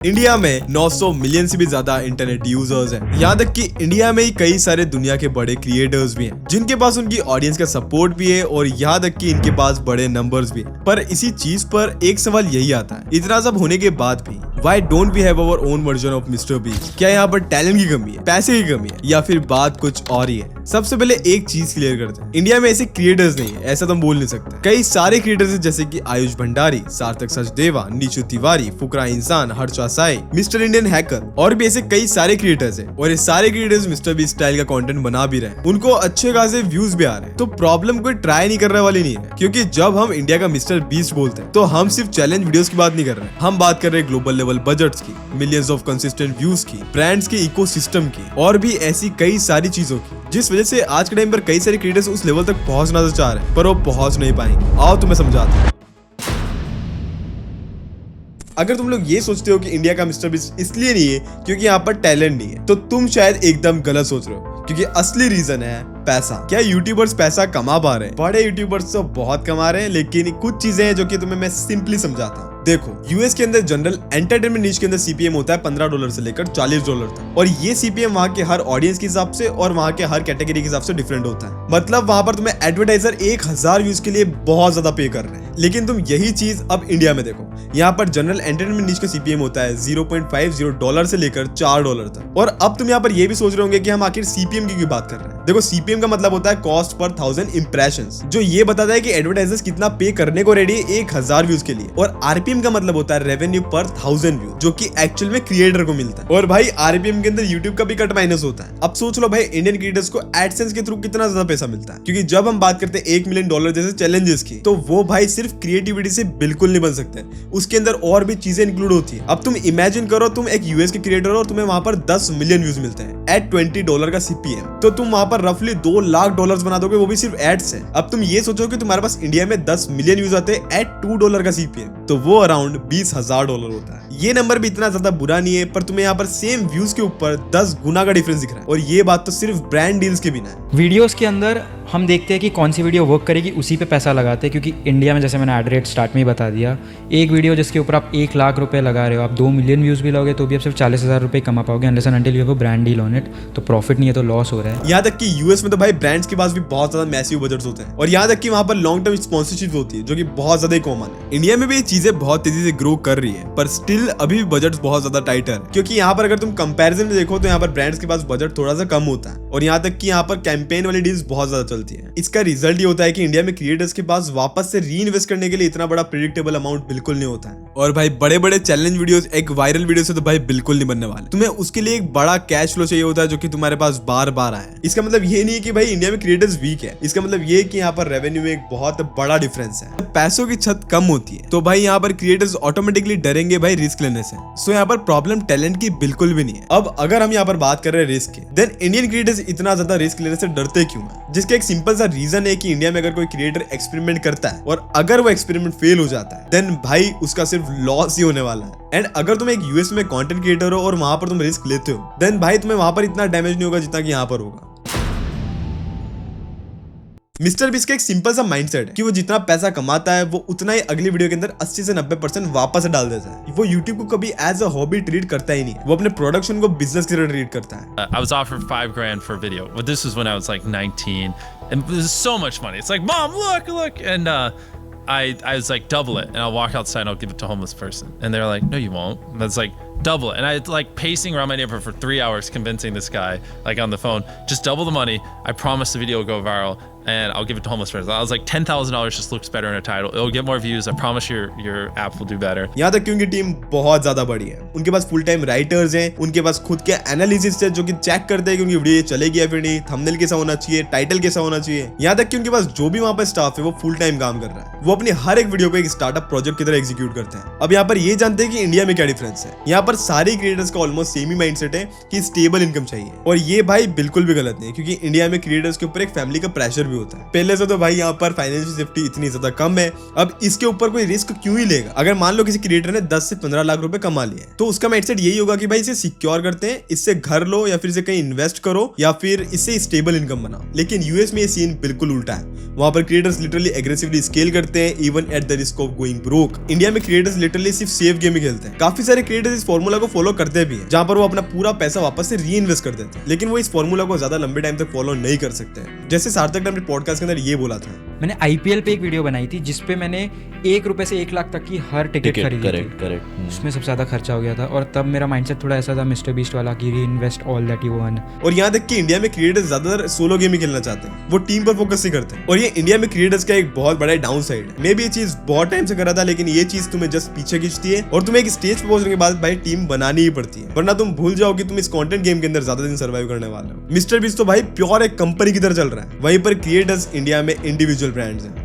India में 900 million से भी ज्यादा इंटरनेट यूजर्स हैं। यहाँ तक कि इंडिया में ही कई सारे दुनिया के बड़े क्रिएटर्स भी हैं जिनके पास उनकी ऑडियंस का सपोर्ट भी है और यहाँ तक कि इनके पास बड़े नंबर्स भी हैं। पर इसी चीज पर एक सवाल यही आता है, इतना सब होने के बाद भी why don't we have our own version of Mr Beast? क्या यहाँ पर टैलेंट की कमी है, पैसे की कमी है, या फिर बात कुछ और ही है? सबसे पहले एक चीज क्लियर करते हैं, इंडिया में ऐसे क्रिएटर्स नहीं है, ऐसा तो हम बोल नहीं सकते। कई सारे क्रिएटर्स हैं जैसे कि आयुष भंडारी, सार्थक सचदेवा, नीशू तिवारी, फुकरा इंसान, Harsha Sai, mister Indian hacker और भी ऐसे कई सारे क्रिएटर्स हैं। और ये सारे क्रिएटर्स मिस्टर बीस्ट स्टाइल का कंटेंट बना भी रहे हैं, उनको अच्छे खासे व्यूज भी आ रहे हैं। तो प्रॉब्लम कोई ट्राई नहीं करने वाली नहीं है, क्योंकि जब हम इंडिया का मिस्टर बीस्ट बोलते हैं तो हम सिर्फ चैलेंज वीडियोस की बात नहीं कर रहे हैं, हम बात कर रहे हैं ग्लोबल लेवल बजट्स की, मिलियंस ऑफ कंसिस्टेंट व्यूज की, ब्रांड्स के इकोसिस्टम की और भी ऐसी कई सारी चीजों की, जिस वजह से आज के टाइम पर कई सारे क्रिएटर्स उस लेवल तक पहुंचना तो चाह रहे हैं पर वो पहुंच नहीं पाएंगे। आओ तुम्हें समझाता हूं। अगर तुम लोग ये सोचते हो कि इंडिया का मिस्टर बीस्ट इसलिए नहीं है क्योंकि यहाँ पर टैलेंट नहीं है, तो तुम शायद एकदम गलत सोच रहे हो, क्योंकि असली रीजन है पैसा। क्या यूट्यूबर्स पैसा कमा पा रहे हैं? बड़े यूट्यूबर्स तो बहुत कमा रहे हैं, लेकिन कुछ चीजें हैं जो कि तुम्हें मैं सिंपली समझाता हूँ। देखो, यूएस के अंदर जनरल एंटरटेनमेंट नीश के अंदर सीपीएम होता है $15 से लेकर $40 तक, और ये सीपीएम वहाँ के हर ऑडियंस के हिसाब से और वहाँ के हर कैटेगरी के हिसाब से डिफरेंट होता है। मतलब वहाँ पर तुम्हें एडवर्टाइजर 1000 व्यूज के लिए बहुत ज्यादा पे कर रहे हैं। लेकिन तुम यही चीज अब इंडिया में देखो, यहाँ पर जनरल एंटरटेनमेंट नीश का सीपीएम होता है $0.50 से लेकर $4 तक। और अब तुम यहाँ पर ये भी सोच रहे होंगे कि हम आखिर सीपीएम की क्यों बात कर रहे हैं। देखो, सीपीएम का मतलब होता है कॉस्ट पर 1000 इंप्रेशंस, जो ये बताता है कि एडवर्टाइजर्स कितना पे करने को रेडी है 1000 व्यूज के लिए। और आरपीएम का मतलब होता है रेवेन्यू पर 1000 व्यू, जो कि एक्चुअल में क्रिएटर को मिलता है। और भाई आरपीएम के अंदर यूट्यूब का भी कट माइनस होता है। अब सोच लो भाई, इंडियन क्रिएटर्स को एडसेंस के थ्रू कितना ज्यादा पैसा मिलता है, क्योंकि जब हम बात करते हैं $1 मिलियन जैसे चैलेंजेस की, तो वो भाई सिर्फ क्रिएटिविटी से बिल्कुल नहीं बन सकते, उसके अंदर और भी चीजें इंक्लूड होती है। अब तुम इमेजिन करो, तुम एक यूएस के क्रिएटर हो और तुम्हें वहां पर 10 मिलियन व्यूज मिलते हैं एट $20 का सीपीएम, तो तुम वहां पर रफली $2 लाख बना दोगे, वो भी सिर्फ एड्स से। अब तुम ये सोचो कि तुम्हारे पास इंडिया में 10 मिलियन व्यूज आते हैं एट $2 का सीपीएम, तो वो अराउंड $20,000 होता है। ये नंबर भी इतना ज्यादा बुरा नहीं है, पर तुम्हें यहाँ पर सेम व्यूज के ऊपर 10 गुना का डिफरेंस दिख रहा है, और ये बात तो सिर्फ ब्रांड डील्स के बिना है। वीडियोस के अंदर हम देखते हैं कि कौन सी वीडियो वर्क करेगी, उसी पे पैसा लगाते हैं, क्योंकि इंडिया में जैसे मैंने एड रेट स्टार्ट में ही बता दिया, एक वीडियो जिसके ऊपर आप 1 लाख रुपए लगा रहे हो, आप 2 मिलियन व्यूज़ भी लोगे तो भी आप सिर्फ 40,000 रुपये कमा पाओगे, unless and until you have a brand deal on it. तो प्रॉफिट नहीं है तो लॉस हो रहा है। यहाँ तक कि यूएस में तो भाई ब्रांड्स के पास भी बहुत ज्यादा मैसिव बजट्स होते हैं, और यहाँ तक कि वहाँ पर लॉन्ग टर्म स्पॉन्सरशिप होती है, जो कि बहुत ज्यादा कॉमन है। इंडिया में भी ये चीजें बहुत तेजी से ग्रो कर रही है, पर स्टिल अभी भी बजट बहुत ज्यादा टाइटर है, क्योंकि यहाँ पर अगर तुम कंपैरिजन में देखो तो यहाँ पर ब्रांड्स के पास बजट थोड़ा सा कम होता है, और यहाँ तक कि यहाँ पर कैंपेन वाली डील्स बहुत ज्यादा चलती है। इसका रिजल्ट ये होता है कि इंडिया में क्रिएटर्स के पास वापस से री इन्वेस्ट करने के लिए इतना बड़ा प्रेडिक्टेबल अमाउंट बिल्कुल नहीं होता है। और भाई बड़े बड़े चैलेंज वीडियोस एक वायरल वीडियो से तो भाई बिल्कुल नहीं बनने वाले। तुम्हें उसके लिए एक बड़ा कैश फ्लो चाहिए होता है, जो कि तुम्हारे पास बार बार आए। इसका मतलब ये नहीं है कि भाई इंडिया में क्रिएटर्स वीक है, इसका मतलब ये है कि यहाँ पर रेवेन्यू में एक बहुत बड़ा डिफरेंस है। पैसों की छत कम होती है तो भाई यहाँ पर क्रिएटर्स ऑटोमेटिकली डरेंगे भाई रिस्क लेने से। सो यहाँ पर प्रॉब्लम टैलेंट की बिल्कुल भी नहीं है। अब अगर हम यहाँ पर बात कर रहे हैं रिस्क की, देन इंडियन क्रिएटर्स इतना ज्यादा रिस्क लेने से डरते क्यों है? जिसका एक सिंपल सा रीजन है कि इंडिया में अगर कोई क्रिएटर एक्सपेरिमेंट करता है और अगर वो एक्सपेरिमेंट फेल हो जाता है, देन भाई उसका सिर्फ लॉस ही होने वाला है। एंड अगर तुम एक यूएस में कंटेंट क्रिएटर हो और वहां पर तुम रिस्क लेते हो, देन भाई तुम्हें वहां पर इतना डैमेज नहीं होगा जितना कि यहाँ पर होगा। मिस्टर बीस्ट का एक सिंपल सा माइंडसेट है कि वो जितना पैसा कमाता है वो उतना ही अगली वीडियो के अंदर 80 से 90% वापस डाल देता है। वो यूट्यूब को कभी एज अ हॉबी ट्रीट करता ही नहीं, वो अपने प्रोडक्शन को बिजनेस की तरह ट्रीट करता है। I was offered $5 grand for a video, but this was when I was like 19, and this is so much money. It's like, Mom, look, and I was like, double it, and I'll walk outside and I'll give it to a homeless person, and they're like, no, you won't. And that's like, double it, and I like pacing around my neighborhood for 3 hours convincing this guy like on the phone, just double the money. I promise the video will go viral and I'll give it to homeless person. I was like, $10,000 just looks better in a title. It'll get more views. I promise your app will do better. यहाँ तक कि उनकी team बहुत ज्यादा बड़ी है, उनके पास full time writers हैं, उनके पास खुद के एनालिसिस है जो कि चेक करते हैं कि उनकी वीडियो चलेगी या फिर नहीं, थंबनेल कैसा होना चाहिए, टाइटल कैसा होना चाहिए। यहाँ तक कि उनके पास जो भी वहाँ पर स्टाफ है वो फुल टाइम काम कर रहा है, वो अपनी हर एक वीडियो को एक स्टार्टअप प्रोजेक्ट की तरह एग्जीक्यूट करते हैं। अब यहाँ पर ये जानते हैं कि इंडिया में क्या डिफरेंस है। यहाँ पर सारे क्रिएटर्स का ऑलमोस्ट सेम ही माइंडसेट है कि स्टेबल इनकम चाहिए, और ये भाई बिल्कुल भी गलत नहीं है, क्योंकि इंडिया में क्रिएटर्स के ऊपर एक फैमिली का प्रेशर भी होता है। पहले से तो भाई यहाँ पर फाइनेंशियल सेफ्टी इतनी ज्यादा कम है, अब इसके ऊपर कोई रिस्क क्यों ही लेगा। अगर मान लो किसी क्रिएटर ने 10 से 15 लाख रुपए कमा लिए तो उसका माइंडसेट यही होगा कि भाई इसे सिक्योर करते हैं, इससे घर लो या फिर इसे कहीं इन्वेस्ट करो या फिर इससे स्टेबल इनकम बनाओ। लेकिन यूएस में ये सीन बिल्कुल उल्टा है। वहां पर क्रिएटर्स लिटरली एग्रेसिवली स्केल करते हैं even at the risk of going broke. India में क्रिएटर्स लिटरली सिर्फ सेफ गेम ही खेलते हैं। काफी सारे क्रिएटर्स इस फॉर्मूला को फॉलो करते भी हैं, जहां पर वो अपना पूरा पैसा वापस से री इन्वेस्ट कर देते हैं, लेकिन वो इस फॉर्मूला को ज्यादा लंबे टाइम तक फॉलो नहीं कर सकते। जैसे सार्थक ने अपने पॉडकास्ट के अंदर ये बोला था, मैंने आईपीएल पे एक वीडियो बनाई थी जिसपे मैंने 1 रुपए से 1 लाख तक की हर टिकट खरीदी थी। उसमें सबसे ज्यादा खर्चा हो गया था और तब मेरा माइंडसेट थोड़ा ऐसा था मिस्टर बीस्ट वाला कि री invest all that you earn. और यहाँ तक कि इंडिया में क्रिएटर्स ज्यादातर सोलो गेम ही खेलना चाहते हैं, वो टीम पर फोकस नहीं करते। और ये इंडिया में क्रिएटर्स का एक बहुत बड़ा डाउन साइड है। मैं भी ये चीज बहुत टाइम से कर रहा था, लेकिन ये चीज तुम्हें जस्ट पीछे खींचती है और तुम्हें एक स्टेज पे पहुंचने के बाद भाई टीम बनानी ही पड़ती है, वरना तुम भूल जाओ कि तुम इस कंटेंट गेम के अंदर ज्यादा दिन सर्वाइव करने वाले हो। मिस्टर बीस्ट तो भाई प्योर एक कंपनी की तरह चल रहा है, वहीं पर क्रिएटर्स इंडिया में इंडिविजुअल ब्रांड्स हैं।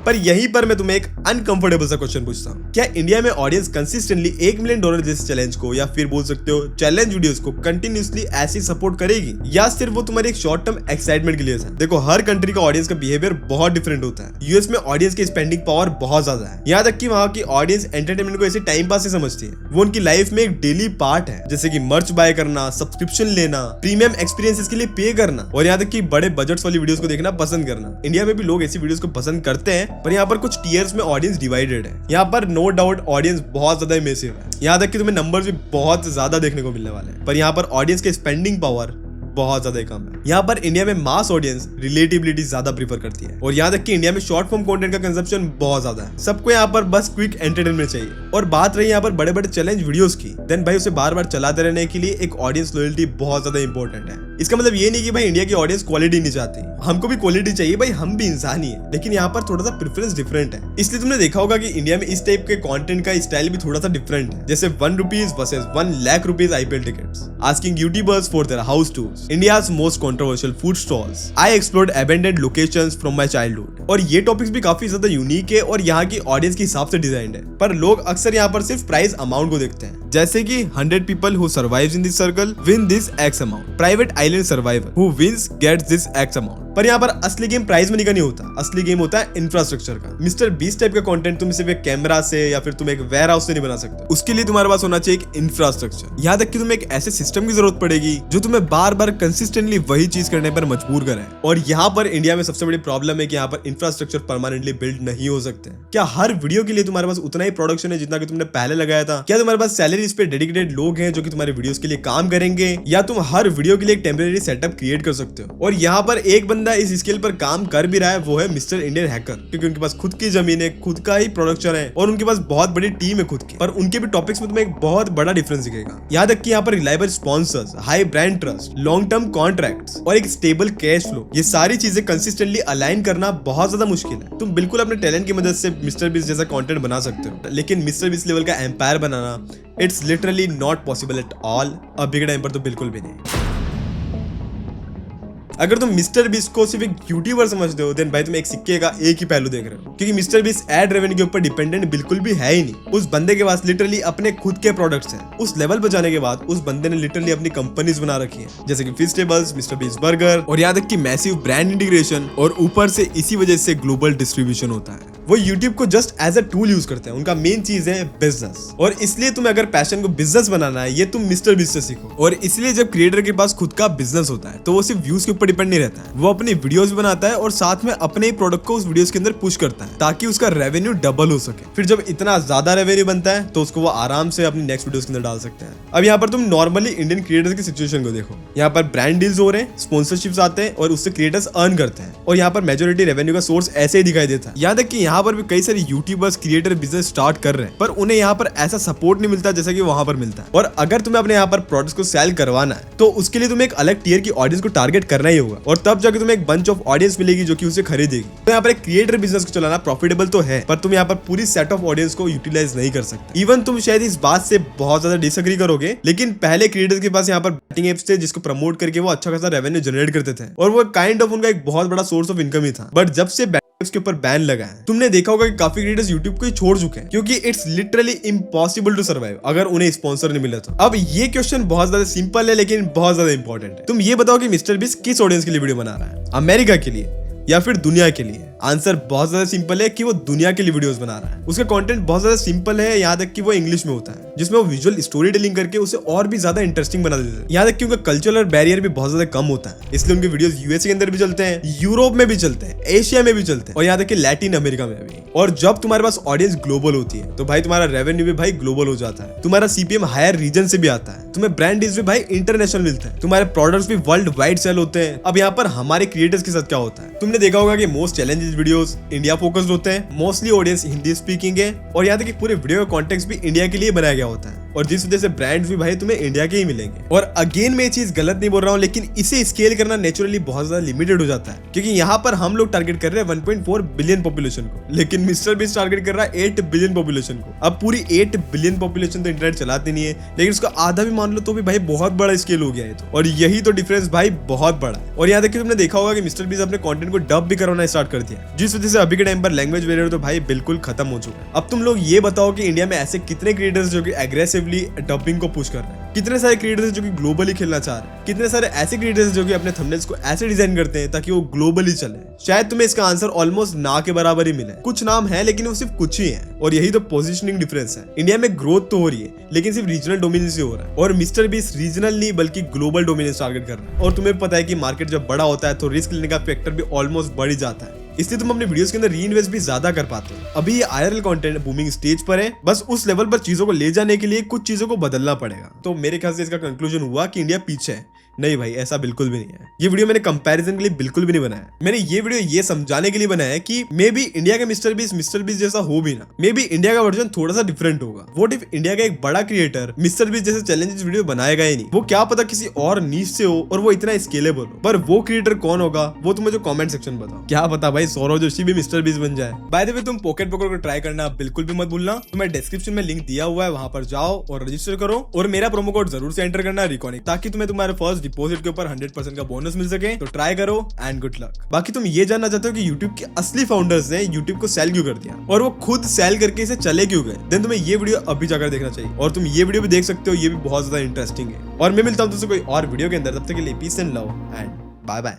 पर यहीं पर मैं तुम्हें एक अनकंफर्टेबल सा क्वेश्चन पूछता हूँ, क्या इंडिया में ऑडियंस कंसिस्टेंटली $1 मिलियन जैसे चैलेंज को या फिर बोल सकते हो चैलेंज वीडियोस को कंटिन्यूअसली ऐसी सपोर्ट करेगी, या सिर्फ वो तुम्हारी एक शॉर्ट टर्म एक्साइटमेंट के लिए था? देखो, हर कंट्री का ऑडियंस का बिहेवियर बहुत डिफरेंट होता है। यूएस में ऑडियंस की स्पेंडिंग पावर बहुत ज्यादा है, यहाँ तक कि वहाँ की ऑडियंस एंटरटेनमेंट को ऐसे टाइम पास से समझती है, वो उनकी लाइफ में एक डेली पार्ट है, जैसे कि मर्च बाय करना, सब्सक्रिप्शन लेना, प्रीमियम एक्सपीरियंसेस के लिए पे करना और यहाँ तक कि बड़े बजट्स वाली वीडियोस को देखना पसंद करना। इंडिया में भी लोग ऐसी वीडियोस को पसंद करते हैं, पर यहाँ पर कुछ टीयर्स में ऑडियंस डिवाइडेड है। यहाँ पर नो डाउट ऑडियंस बहुत ज्यादा इमेसिव है, यहाँ तक कि तुम्हें नंबर्स भी बहुत ज्यादा देखने को मिलने वाले हैं, पर यहाँ पर ऑडियंस के स्पेंडिंग पावर बहुत ज्यादा कम है। यहाँ पर इंडिया में मास ऑडियंस रिलेटिबिलिटी ज्यादा प्रीफर करती है और यहाँ तक कि इंडिया में शॉर्ट फॉर्म कंटेंट का कंजप्शन बहुत ज्यादा है। सबको यहाँ पर बस क्विक एंटरटेनमेंट चाहिए। और बात रही यहाँ पर बड़े बड़े चैलेंज वीडियोस की, देन भाई उसे बार बार चलाते रहने के लिए एक ऑडियंस लॉयल्टी बहुत ज्यादा इंपॉर्टेंट है। इसका मतलब ये नहीं कि भाई इंडिया की ऑडियंस क्वालिटी नहीं चाहती, हमको भी क्वालिटी चाहिए भाई, हम भी इंसान ही है, लेकिन यहाँ पर थोड़ा सा प्रेफरेंस डिफरेंट है। इसलिए तुमने देखा होगा कि इंडिया में इस टाइप के कंटेंट का स्टाइल भी थोड़ा सा डिफरेंट है, जैसे ₹1 versus ₹1 lakh IPL tickets, asking YouTubers for their house tours, India's most controversial food stalls, I explored abandoned locations from my childhood। और ये टॉपिक्स भी काफी ज्यादा यूनिक है और यहाँ की ऑडियंस के हिसाब से डिजाइंड है, पर लोग अक्सर यहाँ पर सिर्फ प्राइस अमाउंट को देखते हैं, जैसे कि 100 people who survives in this circle win this X amount, private island survivor who wins gets this X amount। पर यहाँ पर असली गेम प्राइस मनी का नहीं होता, असली गेम होता है इंफ्रास्ट्रक्चर का। मिस्टर बीस्ट टाइप का कंटेंट तुम सिर्फ एक कैमरा से या फिर तुम एक वेयर हाउस से नहीं बना सकते, उसके लिए तुम्हारे पास होना चाहिए एक इंफ्रास्ट्रक्चर। यहाँ तक कि तुम्हें एक ऐसे सिस्टम की जरूरत पड़ेगी जो तुम्हें बार बार कंसिस्टेंटली वही चीज करने पर मजबूर करे। और यहाँ पर इंडिया में सबसे बड़ी प्रॉब्लम है कि यहाँ पर इंफ्रास्ट्रक्चर परमानेंटली बिल्ड नहीं हो सकते। क्या हर वीडियो के लिए तुम्हारे पास उतना ही प्रोडक्शन है जितना कि तुमने पहले लगाया था? क्या तुम्हारे पास सैलरीज पे डेडिकेटेड लोग हैं जो कि तुम्हारे वीडियोस के लिए काम करेंगे, या तुम हर वीडियो के लिए एक टेम्परेरी सेटअप क्रिएट कर सकते हो? और यहाँ पर एक बंदा इस स्केल पर काम कर भी रहा है, वो है मिस्टर इंडियन हैकर, क्योंकि उनके पास खुद की जमीन है, खुद का ही प्रोडक्शन है और उनके पास बहुत बड़ी टीम है खुद की। पर उनके भी टॉपिक्स में तुम्हें एक बहुत बड़ा डिफरेंस दिखेगा। यहाँ तक कि यहाँ पर reliable sponsors, high brand trust, long term contracts और एक स्टेबल कैश फ्लो, ये सारी चीजें कंसिस्टेंटली अलाइन करना बहुत ज्यादा मुश्किल है। तुम बिल्कुल अपने टैलेंट की मदद से मिस्टर बीस्ट जैसा कंटेंट बना सकते हो, लेकिन मिस्टर बीस्ट लेवल का एम्पायर बनाना it's literally not possible at all. अभी के टाइम पर तो बिल्कुल भी नहीं। अगर तुम मिस्टर बीस्ट को सिर्फ एक यूट्यूबर समझते हो, देन भाई तुम एक सिक्के का एक ही पहलू देख रहे हो, क्योंकि मिस्टर बीस्ट एड रेवेन्यू के ऊपर डिपेंडेंट बिल्कुल भी है ही नहीं। उस बंदे के पास लिटरली अपने खुद के प्रोडक्ट्स हैं। उस लेवल पर जाने के बाद उस बंदे ने लिटरली अपनी कंपनीज बना रखी हैं, जैसे कि फिस्टेबल्स, मिस्टर बीस्ट बर्गर, और यहाँ तक कि मैसिव ब्रांड इंटीग्रेशन, और ऊपर से इसी वजह से ग्लोबल डिस्ट्रीब्यूशन होता है। वो यूट्यूब को just as a tool use करते हैं, उनका मेन चीज है बिजनेस। और इसलिए तुम्हें अगर पैशन को बिजनेस बनाना है, ये तुम मिस्टर बीस्ट से सीखो। और इसलिए जब क्रिएटर के पास खुद का बिजनेस होता है तो वो सिर्फ व्यूज के ऊपर डिपेंड नहीं रहता है, वो अपनी वीडियोस भी बनाता है और साथ में अपने ही प्रोडक्ट को उस वीडियोस के अंदर पुश करता है ताकि उसका रेवेन्यू डबल हो सके। फिर जब इतना ज्यादा रेवेन्यू बनता है तो उसको वो आराम से अपनी नेक्स्ट वीडियोस के अंदर डाल सकते हैं। अब यहाँ पर तुम नॉर्मली इंडियन क्रिएटर्स की सिचुएशन को देखो, यहाँ पर ब्रांड डील्स हो रहे हैं, स्पॉन्सरशिप्स आते हैं और उससे क्रिएटर्स अर्न करते हैं, और यहाँ पर मेजोरिटी रेवेन्यू का सोर्स ऐसे ही दिखाई देता है। यहाँ तक कि यहाँ पर भी कई सारे यूट्यूबर्स क्रिएटर बिजनेस स्टार्ट कर रहे हैं, पर उन्हें यहाँ पर ऐसा सपोर्ट नहीं मिलता जैसा कि वहां पर मिलता है। और अगर तुम्हें अपने यहाँ पर प्रोडक्ट्स को सेल करवाना है तो उसके लिए तुम्हें एक अलग टियर की ऑडियंस को टारगेट करना ही होगा, और तब जाकर तुम्हें एक बंच ऑफ ऑडियंस मिलेगी जो कि उसे खरीदेगी। तो यहाँ पर एक क्रिएटर बिजनेस को चलाना प्रॉफिटेबल तो है, पर तुम यहाँ पर पूरी सेट ऑफ ऑडियंस को यूटिलाइज नहीं कर सकते। इवन तुम शायद इस बात से बहुत ज्यादा डिसएग्री करोगे, लेकिन पहले क्रिएटर्स के पास यहाँ पर बैटिंग एप्स थे जिसको प्रमोट करके वो अच्छा खासा रेवेन्यू जनरेट करते थे, और वो काइंड ऑफ उनका एक बहुत बड़ा सोर्स ऑफ इनकम ही था। बट जब से उसके ऊपर बैन लगा है। तुमने देखा होगा कि काफी क्रिएटर्स यूट्यूब को ही छोड़ चुके हैं क्योंकि it's literally impossible to survive अगर उन्हें स्पॉन्सर नहीं मिला तो। अब ये क्वेश्चन बहुत ज्यादा सिंपल है लेकिन बहुत ज्यादा इंपॉर्टेंट है। तुम ये बताओ कि मिस्टर बीस्ट किस ऑडियंस के लिए वीडियो बना रहा है, अमेरिका के लिए या फिर दुनिया के लिए? आंसर बहुत ज्यादा सिंपल है कि वो दुनिया के लिए वीडियोस बना रहा है। उसका कंटेंट बहुत ज्यादा सिंपल है, यहाँ तक कि वो इंग्लिश में होता है जिसमें वो विजुअल स्टोरी टेलिंग करके उसे और भी ज्यादा इंटरेस्टिंग बना देते हैं। यहाँ तक कि उनका कल्चरल बैरियर भी बहुत ज्यादा कम होता है, इसलिए उनके वीडियोस यूएसए के अंदर भी चलते हैं, यूरोप में भी चलते हैं, एशिया में भी चलते हैं और यहाँ तक कि लैटिन अमेरिका में भी। और जब तुम्हारे पास ऑडियंस ग्लोबल होती है तो भाई तुम्हारा रेवेन्यू भी भाई ग्लोबल हो जाता है, तुम्हारा सीपीएम हायर रीजन से भी आता है, तुम्हें ब्रांड डील्स भी भाई इंटरनेशनल मिलते हैं, तुम्हारे प्रोडक्ट्स भी वर्ल्ड वाइड सेल होते हैं। अब यहाँ पर हमारे क्रिएटर्स के साथ क्या होता है? तुमने देखा होगा कि most challenges videos India focused होते हैं, मोस्टली ऑडियंस हिंदी स्पीकिंग है और यहाँ तक कि पूरे वीडियो का कॉन्टेक्स्ट भी इंडिया के लिए बनाया गया होता है और जिस वजह से ब्रांड्स भी भाई तुम्हें इंडिया के ही मिलेंगे। और अगेन मैं ये चीज गलत नहीं बोल रहा हूँ, लेकिन इसे स्केल करना नेचुरली बहुत ज्यादा लिमिटेड हो जाता है क्योंकि यहाँ पर हम लोग टारगेट कर रहे हैं 1.4 बिलियन पॉपुलेशन को, लेकिन मिस्टर बीस्ट टारगेट कर रहा है 8 बिलियन पॉपुलेशन को। अब पूरी 8 बिलियन पॉपुलेशन तो इंटरनेट चलाती नहीं है, लेकिन उसका आधा भी मान लो तो भी भाई बहुत बड़ा स्केल हो गया है तो। और यही तो डिफरेंस भाई बहुत बड़ा है। और यहाँ तक कि तुमने देखा होगा कि मिस्टर बीस्ट अपने कंटेंट को डब भी करवाना स्टार्ट कर दिया, जिस वजह से अभी के टाइम पर लैंग्वेज बैरियर तो भाई बिल्कुल खत्म हो चुका है। अब तुम लोग ये बताओ कि इंडिया में ऐसे कितने क्रिएटर्स जो कि एग्रेसिवली डबिंग को पुश कर रहे हैं, कितने सारे क्रिएटर्स जो कि ग्लोबली खेलना चाह रहे हैं, कितने सारे ऐसे क्रिएटर्स जो कि अपने थंबनेल्स को ऐसे डिजाइन करते हैं ताकि वो ग्लोबली चले। शायद तुम्हें इसका आंसर ऑलमोस्ट ना के बराबर ही मिले। कुछ नाम है लेकिन वो सिर्फ कुछ ही है और यही तो पोजीशनिंग डिफरेंस है। इंडिया में ग्रोथ तो हो रही है लेकिन सिर्फ रीजनल डोमिनेंस ही हो रहा है और मिस्टर बीस्ट रीजनल नहीं बल्कि ग्लोबल डोमिनेंस टारगेट कर रहा है। और तुम्हें पता है कि मार्केट जब बड़ा होता है तो रिस्क लेने का फैक्टर भी ऑलमोस्ट बढ़ ही जाता है, इसलिए तुम अपने वीडियोस के अंदर री इन्वेस्ट भी ज्यादा कर पाते हो। अभी ये आईआरएल कंटेंट बूमिंग स्टेज पर है, बस उस लेवल पर चीजों को ले जाने के लिए कुछ चीजों को बदलना पड़ेगा। तो मेरे ख्याल से इसका कंक्लूजन हुआ कि इंडिया पीछे है। नहीं भाई, ऐसा बिल्कुल भी नहीं है। ये वीडियो मैंने कंपैरिजन के लिए बिल्कुल भी नहीं बनाया। मैंने ये वीडियो ये समझाने के लिए बनाया है कि मे बी इंडिया का मिस्टर बीस्ट जैसा हो भी ना, मे बी इंडिया का वर्जन थोड़ा सा डिफरेंट होगा। व्हाट इफ इंडिया का एक बड़ा क्रिएटर मिस्टर बीस्ट जैसे चैलेंजेस वीडियो बनाएगा ही नहीं, वो क्या पता किसी और नीश से हो और वो इतना स्केलेबल हो। पर वो क्रिएटर कौन होगा वो तुम मुझे कमेंट सेक्शन बताओ। क्या पता भाई सौरव जोशी भी मिस्टर बीस्ट बन जाए। बाय द वे तुम पॉकेट पकड़ को ट्राई करना बिल्कुल भी मत भूलना। तुम्हें डिस्क्रिप्शन में लिंक दिया हुआ है, वहां पर जाओ और रजिस्टर करो और मेरा प्रोमो कोड जरूर से एंटर करना रिकॉनिक, ताकि तुम्हें तुम्हारे फर्स्ट डिपॉजिट के ऊपर 100% का बोनस मिल सके। तो ट्राई करो एंड गुड लक। बाकी तुम ये जानना चाहते हो कि YouTube के असली फाउंडर्स ने YouTube को सेल क्यों कर दिया और वो खुद सेल करके इसे चले क्यों गए, देन तुम्हें ये वीडियो अभी जाकर देखना चाहिए। और तुम ये वीडियो भी देख सकते हो, ये भी बहुत ज्यादा इंटरेस्टिंग है। और मैं मिलता हूं तुमसे कोई और वीडियो के अंदर, तब तक के लिए peace and love and bye bye.